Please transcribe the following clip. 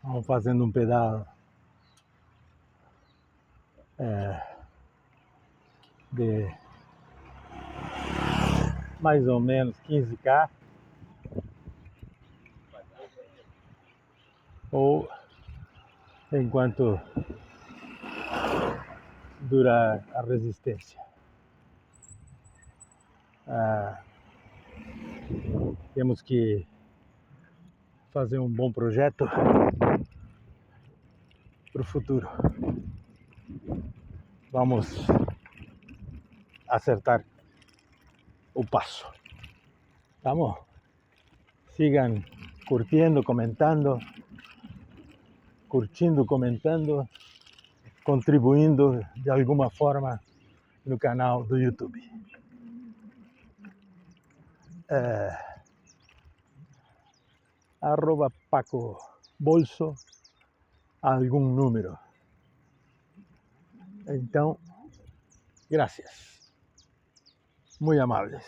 Vamos fazendo um pedal de mais ou menos 15 km, ou enquanto dura a resistência. Temos que fazer um bom projeto para o futuro. Vamos acertar o passo. Tá bom? Sigam curtindo, comentando, contribuindo de alguma forma no canal do YouTube. @Paco Bolso, algum número. Então, gracias. Muy amables.